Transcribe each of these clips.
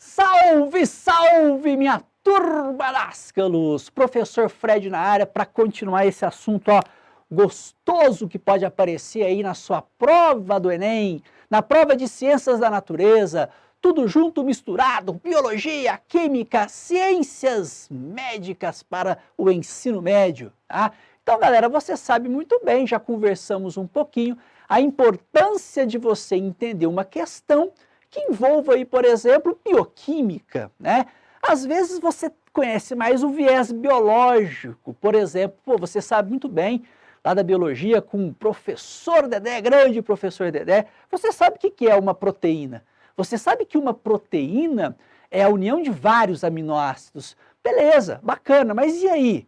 Salve, salve, minha turma das Luz! Professor Fred na área para continuar esse assunto gostoso que pode aparecer aí na sua prova do Enem, na prova de Ciências da Natureza, tudo junto, misturado, biologia, química, ciências médicas para o ensino médio, tá? Então, galera, você sabe muito bem, já conversamos um pouquinho, a importância de você entender uma questão que envolva aí, por exemplo, bioquímica, né? Às vezes você conhece mais o viés biológico, por exemplo, você sabe muito bem, lá da biologia, com o professor Dedé, grande professor Dedé, você sabe o que é uma proteína. Você sabe que uma proteína é a união de vários aminoácidos. Beleza, bacana, mas e aí?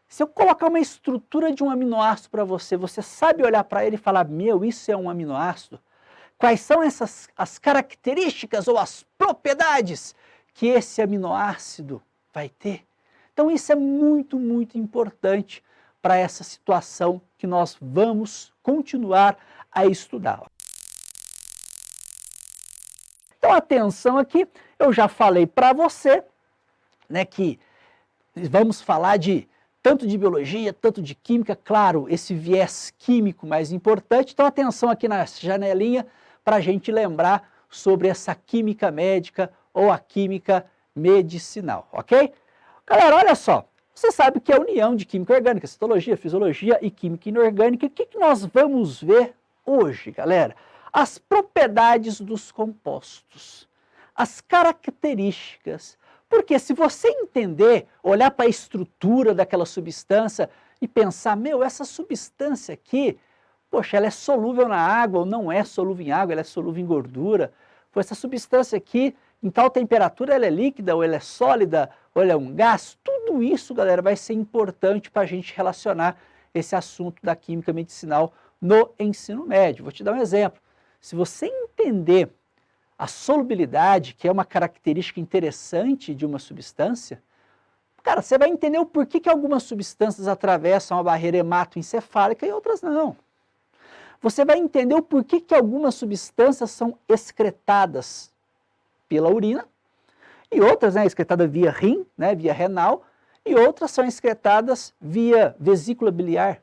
Se eu colocar uma estrutura de um aminoácido para você, você sabe olhar para ele e falar, meu, isso é um aminoácido? Quais são as características ou as propriedades que esse aminoácido vai ter? Então isso é muito, muito importante para essa situação que nós vamos continuar a estudar. Então atenção aqui, eu já falei para você, né, que vamos falar tanto de biologia, tanto de química, claro, esse viés químico mais importante. Então atenção aqui na janelinha, para a gente lembrar sobre essa química médica ou a química medicinal, ok? Galera, olha só, você sabe que é a união de química orgânica, citologia, fisiologia e química inorgânica. O que nós vamos ver hoje, galera? As propriedades dos compostos, as características. Porque se você entender, olhar para a estrutura daquela substância e pensar, meu, essa substância aqui, poxa, ela é solúvel na água ou não é solúvel em água, ela é solúvel em gordura. Pô, essa substância aqui, em tal temperatura, ela é líquida ou ela é sólida ou ela é um gás. Tudo isso, galera, vai ser importante para a gente relacionar esse assunto da química medicinal no ensino médio. Vou te dar um exemplo. Se você entender a solubilidade, que é uma característica interessante de uma substância, cara, você vai entender o porquê que algumas substâncias atravessam a barreira hematoencefálica e outras não. Você vai entender o porquê que algumas substâncias são excretadas pela urina e outras, né, excretadas via rim, né, via renal, e outras são excretadas via vesícula biliar,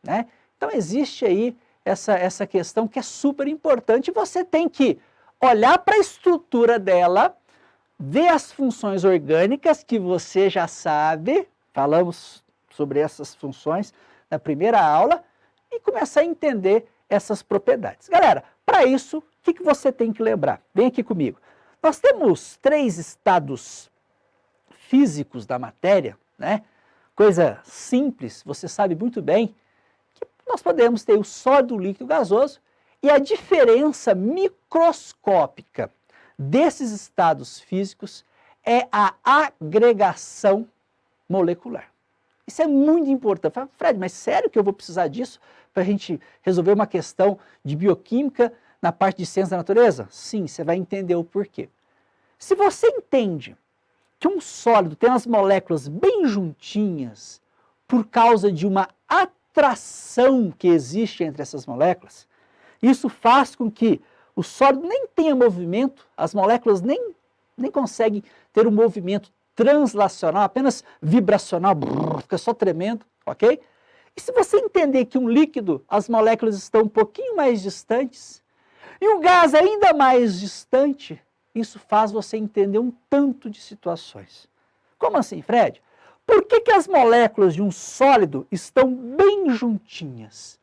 né? Então existe aí essa questão que é super importante e você tem que olhar para a estrutura dela, ver as funções orgânicas que você já sabe, falamos sobre essas funções na primeira aula, e começar a entender essas propriedades. Galera, para isso, o que você tem que lembrar? Vem aqui comigo. Nós temos 3 estados físicos da matéria, né? Coisa simples, você sabe muito bem, que nós podemos ter o sólido, o líquido e o gasoso, e a diferença microscópica desses estados físicos é a agregação molecular. Isso é muito importante. Fred, mas sério que eu vou precisar disso para a gente resolver uma questão de bioquímica na parte de ciência da natureza? Sim, você vai entender o porquê. Se você entende que um sólido tem as moléculas bem juntinhas por causa de uma atração que existe entre essas moléculas, isso faz com que o sólido nem tenha movimento, as moléculas nem conseguem ter um movimento translacional, apenas vibracional, fica só tremendo, ok? E se você entender que um líquido, as moléculas estão um pouquinho mais distantes, e um gás ainda mais distante, isso faz você entender um tanto de situações. Como assim, Fred? Por que as moléculas de um sólido estão bem juntinhas?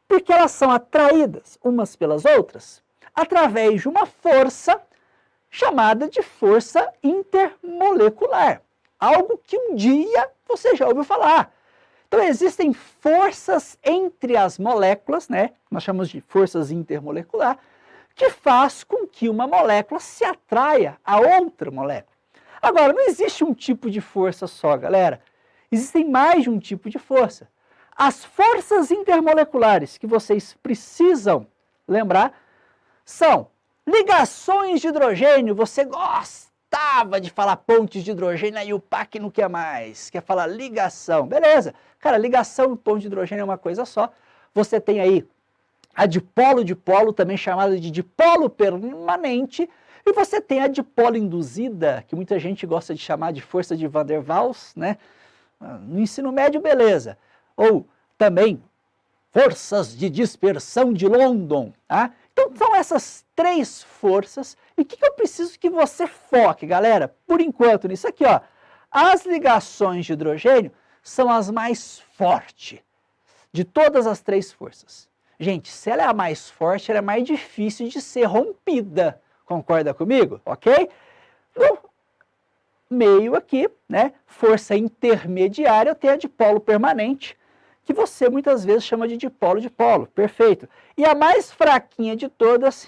Porque elas são atraídas umas pelas outras através de uma força chamada de força intermolecular. Algo que um dia você já ouviu falar. Então existem forças entre as moléculas, né? Nós chamamos de forças intermolecular, que faz com que uma molécula se atraia a outra molécula. Agora, não existe um tipo de força só, galera. Existem mais de um tipo de força. As forças intermoleculares que vocês precisam lembrar são ligações de hidrogênio. Você gostava de falar pontes de hidrogênio, aí o PAC não quer mais, quer falar ligação. Beleza, cara, ligação e ponte de hidrogênio é uma coisa só. Você tem aí a dipolo-dipolo, também chamada de dipolo permanente, E você tem a dipolo induzida, que muita gente gosta de chamar de força de Van der Waals, né? No ensino médio, beleza. Ou também forças de dispersão de London, tá? Então são essas três forças. E o que eu preciso que você foque, galera? Por enquanto, nisso aqui, ó. As ligações de hidrogênio são as mais fortes de todas as três forças. Gente, se ela é a mais forte, ela é mais difícil de ser rompida. Concorda comigo? Ok? No meio aqui, né? Força intermediária, eu tenho a dipolo permanente, que você muitas vezes chama de dipolo. Perfeito. E a mais fraquinha de todas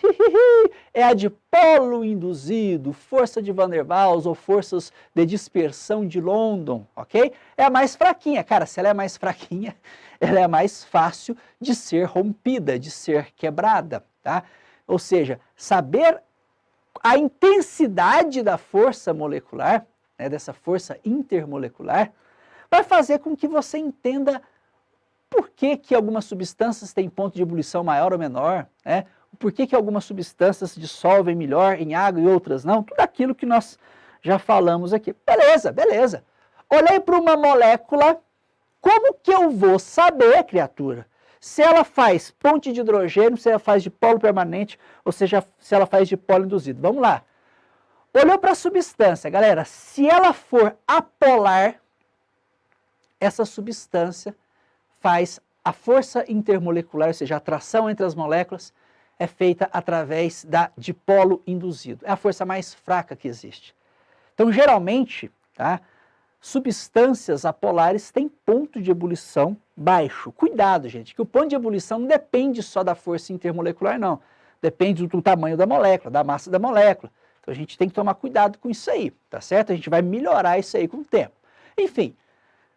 é a dipolo induzido, força de Van der Waals ou forças de dispersão de London, ok? É a mais fraquinha. Cara, se ela é a mais fraquinha, ela é a mais fácil de ser rompida, de ser quebrada, tá? Ou seja, saber a intensidade da força molecular, né, dessa força intermolecular, vai fazer com que você entenda por que que algumas substâncias têm ponto de ebulição maior ou menor, né? Por que que algumas substâncias se dissolvem melhor em água e outras não, tudo aquilo que nós já falamos aqui. Beleza, beleza. Olhei para uma molécula, como que eu vou saber, criatura, se ela faz ponte de hidrogênio, se ela faz dipolo permanente, ou seja, se ela faz dipolo induzido? Vamos lá. Olhou para a substância, galera, se ela for apolar, essa substância faz a força intermolecular, ou seja, a atração entre as moléculas, é feita através da dipolo induzido. É a força mais fraca que existe. Então, geralmente, tá, substâncias apolares têm ponto de ebulição baixo. Cuidado, gente, que o ponto de ebulição não depende só da força intermolecular, não. Depende do tamanho da molécula, da massa da molécula. Então, a gente tem que tomar cuidado com isso aí, tá certo? A gente vai melhorar isso aí com o tempo. Enfim,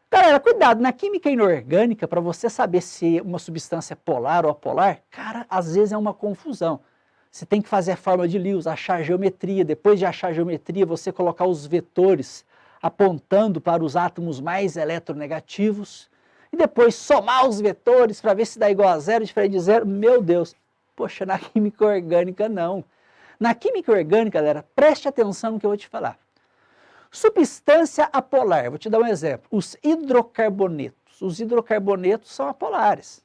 galera, cuidado, na química inorgânica, para você saber se uma substância é polar ou apolar, cara, às vezes é uma confusão. Você tem que fazer a fórmula de Lewis, achar a geometria, depois de achar a geometria, você colocar os vetores apontando para os átomos mais eletronegativos, e depois somar os vetores para ver se dá igual a zero, diferente de zero. Meu Deus, poxa, na química orgânica não. Na química orgânica, galera, preste atenção no que eu vou te falar. Substância apolar, vou te dar um exemplo, os hidrocarbonetos. Os hidrocarbonetos são apolares.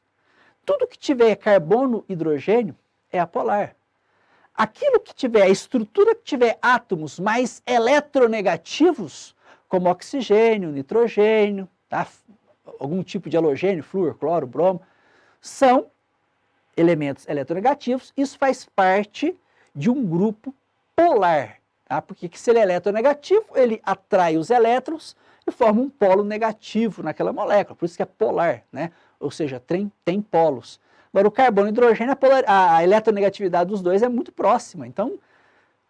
Tudo que tiver carbono, hidrogênio, é apolar. Aquilo que tiver, a estrutura que tiver átomos mais eletronegativos, como oxigênio, nitrogênio, tá? Algum tipo de halogênio, flúor, cloro, bromo, são elementos eletronegativos. Isso faz parte de um grupo polar. Tá? Porque se ele é eletronegativo, ele atrai os elétrons e forma um polo negativo naquela molécula, por isso que é polar, né? Ou seja, tem polos. Agora o carbono e o hidrogênio, a eletronegatividade dos dois é muito próxima, então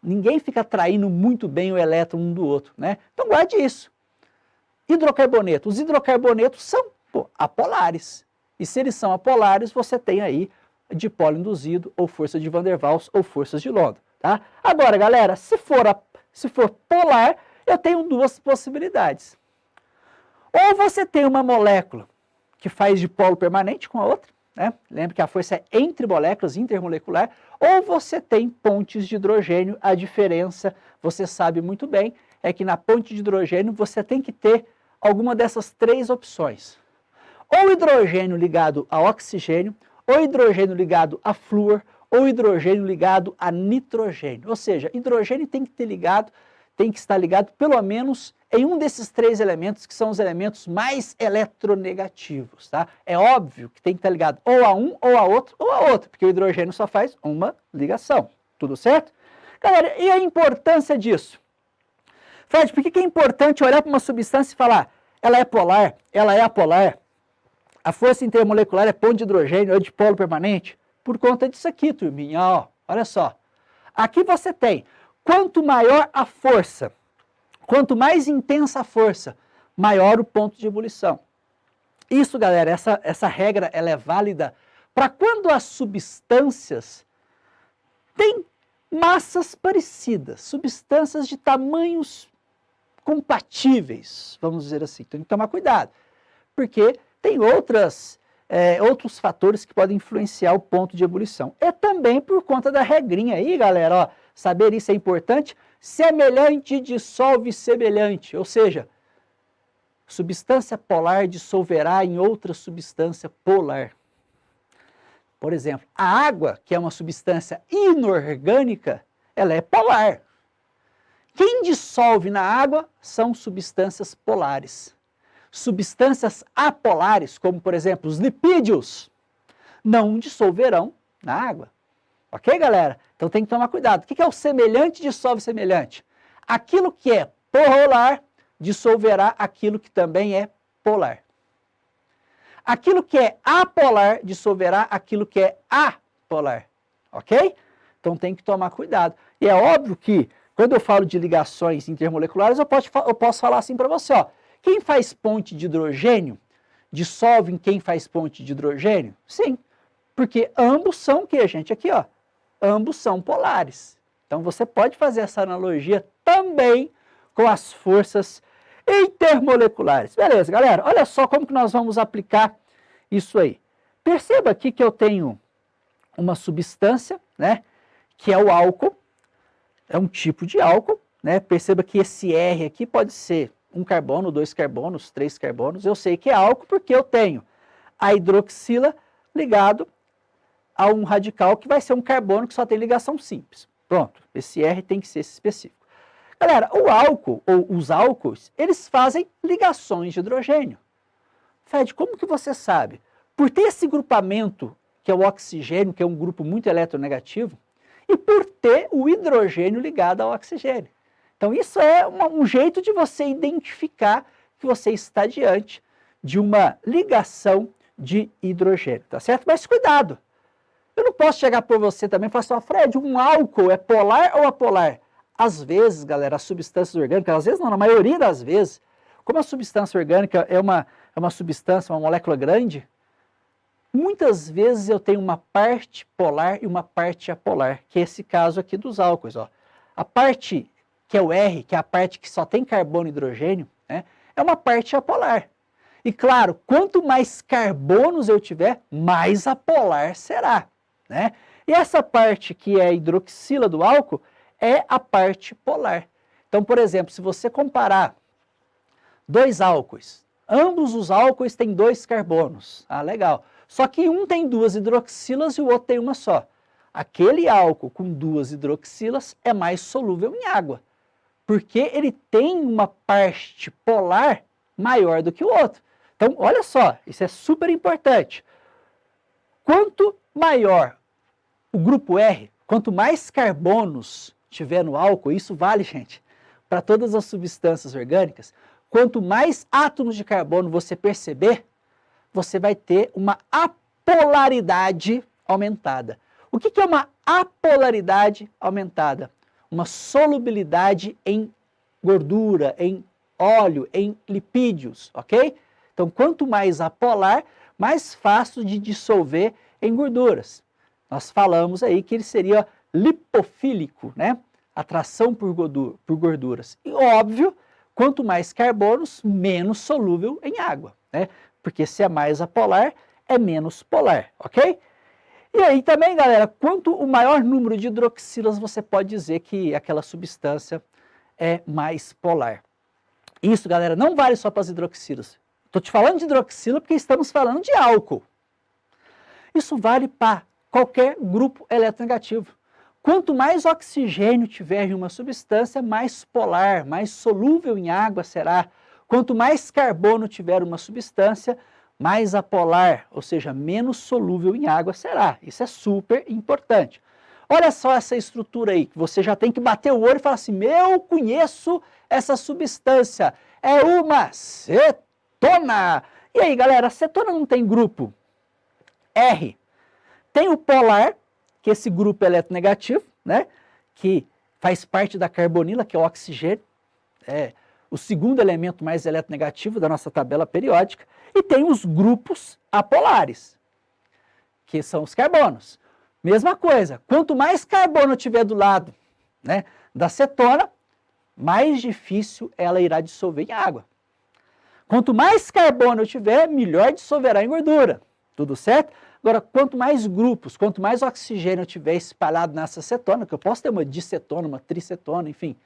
ninguém fica atraindo muito bem o elétron um do outro, né? Então guarde isso. Hidrocarboneto, os hidrocarbonetos são apolares, e se eles são apolares, você tem aí dipolo induzido, ou força de Van der Waals, ou forças de London. Tá? Agora, galera, se for polar, eu tenho duas possibilidades. Ou você tem uma molécula que faz dipolo permanente com a outra, né? Lembra que a força é entre moléculas, intermolecular, ou você tem pontes de hidrogênio. A diferença, você sabe muito bem, é que na ponte de hidrogênio você tem que ter alguma dessas três opções. Ou hidrogênio ligado a oxigênio, ou hidrogênio ligado a flúor, ou hidrogênio ligado a nitrogênio. Ou seja, hidrogênio tem que estar ligado pelo menos em um desses três elementos, que são os elementos mais eletronegativos, tá? É óbvio que tem que estar ligado ou a um, ou a outro, porque o hidrogênio só faz uma ligação. Tudo certo? Galera, e a importância disso? Fred, por que é importante olhar para uma substância e falar, ela é polar, ela é apolar, a força intermolecular é ponto de hidrogênio, é dipolo permanente? Por conta disso aqui, turminha, ó, olha só. Aqui você tem, quanto maior a força, quanto mais intensa a força, maior o ponto de ebulição. Isso, galera, essa regra ela é válida para quando as substâncias têm massas parecidas, substâncias de tamanhos compatíveis, vamos dizer assim. Tem que tomar cuidado, porque tem outros fatores que podem influenciar o ponto de ebulição. É também por conta da regrinha aí, galera, ó, Saber isso é importante. Semelhante dissolve semelhante, ou seja, substância polar dissolverá em outra substância polar. Por exemplo, a água, que é uma substância inorgânica, ela é polar. Quem dissolve na água são substâncias polares. Substâncias apolares, como por exemplo os lipídios, não dissolverão na água. Ok, galera? Então tem que tomar cuidado. O que é o semelhante dissolve semelhante? Aquilo que é polar dissolverá aquilo que também é polar. Aquilo que é apolar dissolverá aquilo que é apolar. Ok? Então tem que tomar cuidado. E é óbvio que, quando eu falo de ligações intermoleculares, eu posso falar assim para você, ó. Quem faz ponte de hidrogênio dissolve em quem faz ponte de hidrogênio? Sim, porque ambos são o que, gente? Aqui, ó. Ambos são polares. Então você pode fazer essa analogia também com as forças intermoleculares. Beleza, galera? Olha só como que nós vamos aplicar isso aí. Perceba aqui que eu tenho uma substância, né, que é o álcool. É um tipo de álcool, né? Perceba que esse R aqui pode ser um carbono, 2 carbonos, 3 carbonos. Eu sei que é álcool porque eu tenho a hidroxila ligado a um radical que vai ser um carbono que só tem ligação simples. Pronto, esse R tem que ser específico. Galera, o álcool, ou os álcools, eles fazem ligações de hidrogênio. Fred, como que você sabe? Por ter esse grupamento, que é o oxigênio, que é um grupo muito eletronegativo, e por ter o hidrogênio ligado ao oxigênio. Então isso é um jeito de você identificar que você está diante de uma ligação de hidrogênio, tá certo? Mas cuidado! Eu não posso chegar por você também e falar assim, Fred, um álcool é polar ou apolar? Às vezes, galera, as substâncias orgânicas, às vezes não, na maioria das vezes, como a substância orgânica é uma substância, uma molécula grande, muitas vezes eu tenho uma parte polar e uma parte apolar, que é esse caso aqui dos álcools. Ó. A parte que é o R, que é a parte que só tem carbono e hidrogênio, né, é uma parte apolar. E claro, quanto mais carbonos eu tiver, mais apolar será. Né? E essa parte que é a hidroxila do álcool é a parte polar. Então, por exemplo, se você comparar dois álcoois, ambos os álcoois têm 2 carbonos. Ah, legal. Só que um tem 2 hidroxilas e o outro tem uma só. Aquele álcool com 2 hidroxilas é mais solúvel em água, porque ele tem uma parte polar maior do que o outro. Então, olha só, isso é super importante. Quanto maior o grupo R, quanto mais carbonos tiver no álcool, isso vale, gente, para todas as substâncias orgânicas, quanto mais átomos de carbono você perceber, você vai ter uma apolaridade aumentada. O que é uma apolaridade aumentada? Uma solubilidade em gordura, em óleo, em lipídios, ok? Então, quanto mais apolar, mais fácil de dissolver em gorduras. Nós falamos aí que ele seria lipofílico, né? Atração por gorduras. E óbvio, quanto mais carbonos, menos solúvel em água, né? Porque se é mais apolar, é menos polar, ok? E aí também, galera, quanto o maior número de hidroxilas, você pode dizer que aquela substância é mais polar. Isso, galera, não vale só para as hidroxilas. Estou te falando de hidroxila porque estamos falando de álcool. Isso vale para qualquer grupo eletronegativo. Quanto mais oxigênio tiver em uma substância, mais polar, mais solúvel em água será. Quanto mais carbono tiver uma substância, mais apolar, ou seja, menos solúvel em água será. Isso é super importante. Olha só essa estrutura aí, que você já tem que bater o olho e falar assim, eu conheço essa substância, é uma cetona. E aí, galera, a cetona não tem grupo R. Tem o polar, que é esse grupo eletronegativo, né, que faz parte da carbonila, que é o oxigênio, é o segundo elemento mais eletronegativo da nossa tabela periódica, e tem os grupos apolares, que são os carbonos. Mesma coisa, quanto mais carbono tiver do lado, né, da cetona, mais difícil ela irá dissolver em água. Quanto mais carbono eu tiver, melhor dissolverá em gordura. Tudo certo? Agora, quanto mais grupos, quanto mais oxigênio eu tiver espalhado nessa cetona, que eu posso ter uma dicetona, uma tricetona, enfim,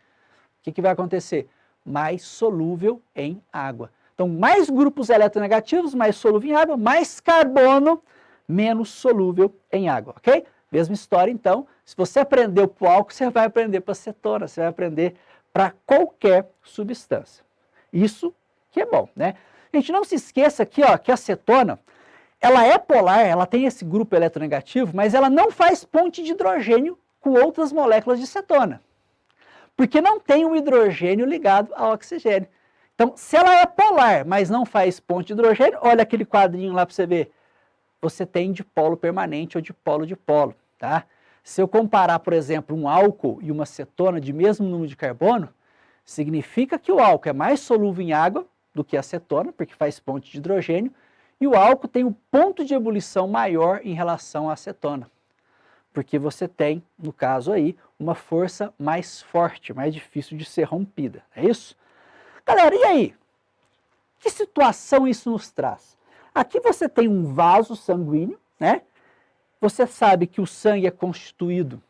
o que vai acontecer? Mais solúvel em água. Então, mais grupos eletronegativos, mais solúvel em água, mais carbono, menos solúvel em água, ok? Mesma história, então, se você aprendeu para o álcool, você vai aprender para a cetona, você vai aprender para qualquer substância. Isso que é bom, né? Gente, não se esqueça aqui, ó, que a cetona, ela é polar, ela tem esse grupo eletronegativo, mas ela não faz ponte de hidrogênio com outras moléculas de cetona, porque não tem um hidrogênio ligado ao oxigênio. Então, se ela é polar, mas não faz ponte de hidrogênio, olha aquele quadrinho lá para você ver, você tem dipolo permanente ou dipolo-dipolo, tá? Se eu comparar, por exemplo, um álcool e uma cetona de mesmo número de carbono, significa que o álcool é mais solúvel em água do que a cetona, porque faz ponte de hidrogênio, e o álcool tem um ponto de ebulição maior em relação à acetona, porque você tem, no caso aí, uma força mais forte, mais difícil de ser rompida, é isso? Galera, e aí? Que situação isso nos traz? Aqui você tem um vaso sanguíneo, né? Você sabe que o sangue é constituído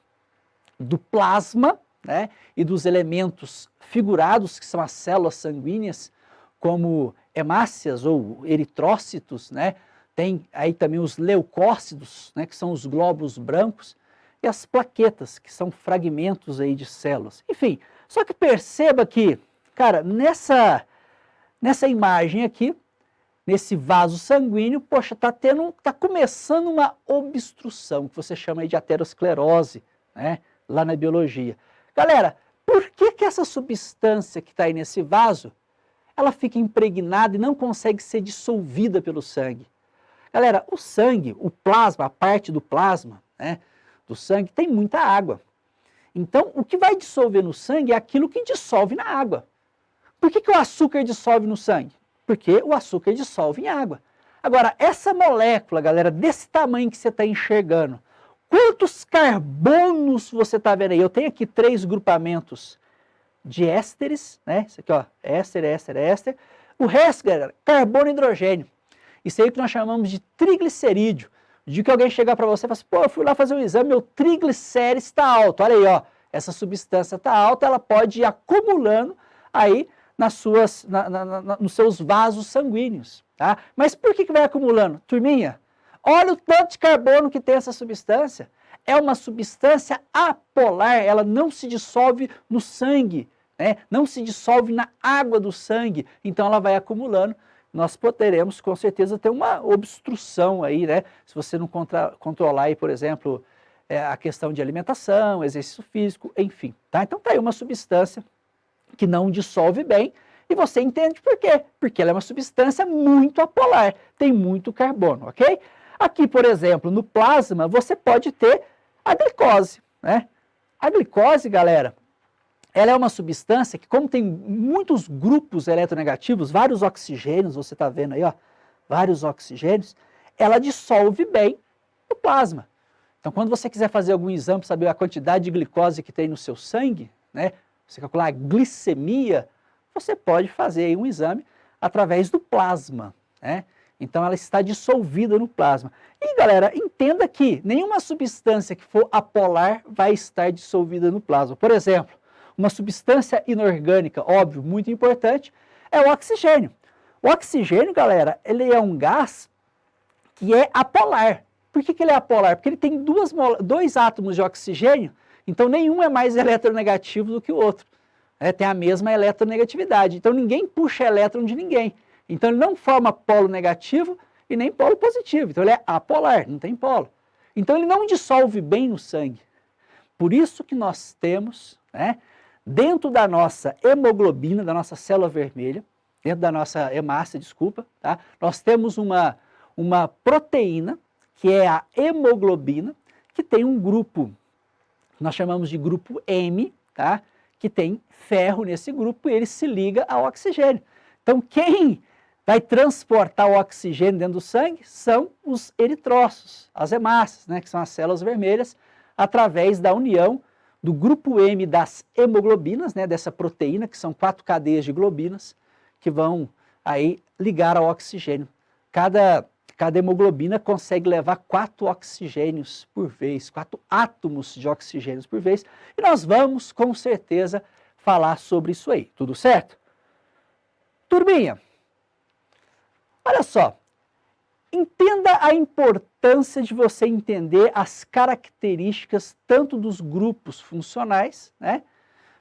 do plasma, né? E dos elementos figurados, que são as células sanguíneas, como hemácias ou eritrócitos, né? Tem aí também os leucócitos, né? Que são os glóbulos brancos, e as plaquetas, que são fragmentos aí de células. Enfim, só que perceba que, cara, nessa imagem aqui, nesse vaso sanguíneo, poxa, tá começando uma obstrução, que você chama aí de aterosclerose, né, lá na biologia. Galera, por que essa substância que está aí nesse vaso, ela fica impregnada e não consegue ser dissolvida pelo sangue? Galera, o sangue, o plasma, a parte do plasma, né, do sangue, tem muita água. Então, o que vai dissolver no sangue é aquilo que dissolve na água. Por que o açúcar dissolve no sangue? Porque o açúcar dissolve em água. Agora, essa molécula, galera, desse tamanho que você está enxergando, quantos carbonos você está vendo aí? Eu tenho aqui 3 grupamentos de ésteres, né? Isso aqui, ó, éster, éster, éster. O resto, galera, carbono e hidrogênio. Isso aí que nós chamamos de triglicerídeo. De que alguém chegar para você e falar assim, pô, eu fui lá fazer um exame, meu triglicérido está alto. Olha aí, ó, essa substância está alta, ela pode ir acumulando aí nos seus vasos sanguíneos, tá? Mas por que vai acumulando? Turminha, olha o tanto de carbono que tem essa substância. É uma substância apolar, ela não se dissolve no sangue, né? Não se dissolve na água do sangue, então ela vai acumulando. Nós poderemos, com certeza, ter uma obstrução aí, né? Se você não controlar aí, por exemplo, a questão de alimentação, exercício físico, enfim, tá? Então tá aí uma substância que não dissolve bem, e você entende por quê? Porque ela é uma substância muito apolar, tem muito carbono, ok? Aqui, por exemplo, no plasma, você pode ter a glicose, né? A glicose, galera, ela é uma substância que, como tem muitos grupos eletronegativos, vários oxigênios, você está vendo aí, ó, vários oxigênios, ela dissolve bem o plasma. Então, quando você quiser fazer algum exame para saber a quantidade de glicose que tem no seu sangue, né? Você calcular a glicemia, você pode fazer aí um exame através do plasma, né? Então ela está dissolvida no plasma. E galera, entenda que nenhuma substância que for apolar vai estar dissolvida no plasma. Por exemplo, uma substância inorgânica, óbvio, muito importante, é o oxigênio. O oxigênio, galera, ele é um gás que é apolar. Por que ele é apolar? Porque ele tem dois átomos de oxigênio, então nenhum é mais eletronegativo do que o outro. Tem a mesma eletronegatividade. Então ninguém puxa elétron de ninguém. Então ele não forma polo negativo e nem polo positivo. Então ele é apolar, não tem polo. Então ele não dissolve bem no sangue. Por isso que nós temos, né, dentro da nossa hemoglobina, da nossa célula vermelha, dentro da nossa hemácia, desculpa, tá? Nós temos uma proteína, que é a hemoglobina, que tem um grupo, nós chamamos de grupo M, tá? Que tem ferro nesse grupo e ele se liga ao oxigênio. Então quem vai transportar o oxigênio dentro do sangue são os eritrócitos, as hemácias, né? Que são as células vermelhas, através da união do grupo M das hemoglobinas, né? Dessa proteína, que são 4 cadeias de globinas, que vão aí ligar ao oxigênio. Cada cada hemoglobina consegue levar 4 oxigênios por vez, 4 átomos de oxigênios por vez, e nós vamos, com certeza, falar sobre isso aí, tudo certo? Turminha, olha só, entenda a importância de você entender as características tanto dos grupos funcionais, né?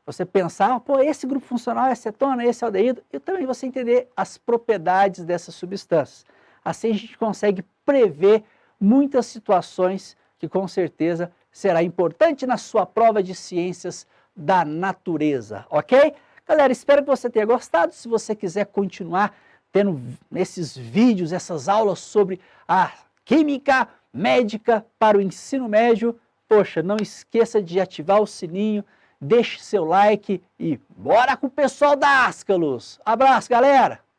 Você pensar, pô, esse grupo funcional é cetona, esse é aldeído, e também você entender as propriedades dessas substâncias. Assim a gente consegue prever muitas situações que com certeza será importante na sua prova de ciências da natureza, ok? Galera, espero que você tenha gostado. Se você quiser continuar tendo esses vídeos, essas aulas sobre a química médica para o ensino médio, poxa, não esqueça de ativar o sininho, deixe seu like e bora com o pessoal da Ascalos. Abraço, galera!